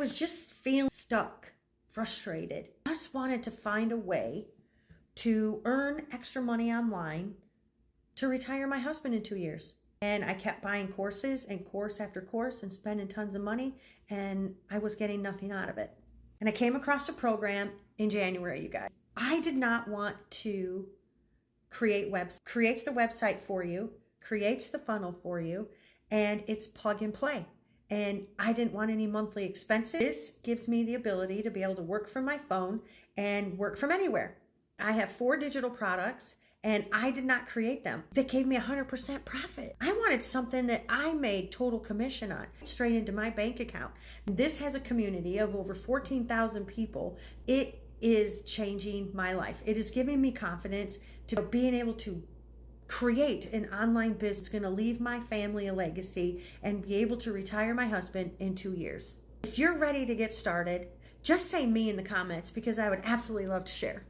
was just feeling stuck, frustrated. I just wanted to find a way to earn extra money online to retire my husband in 2 years. And I kept buying courses and course after course and spending tons of money, and I was getting nothing out of it. And I came across a program in January, you guys. I did not want to create websites. Creates the website for you, creates the funnel for you, and it's plug and play. And I didn't want any monthly expenses. This gives me the ability to be able to work from my phone and work from anywhere. I have 4 digital products, and I did not create them. They gave me 100% profit. I wanted something that I made total commission on, straight into my bank account. This has a community of over 14,000 people. It is changing my life. It is giving me confidence to being able to create an online business going to leave my family a legacy and be able to retire my husband in 2 years. If you're ready to get started, just say me in the comments, because I would absolutely love to share.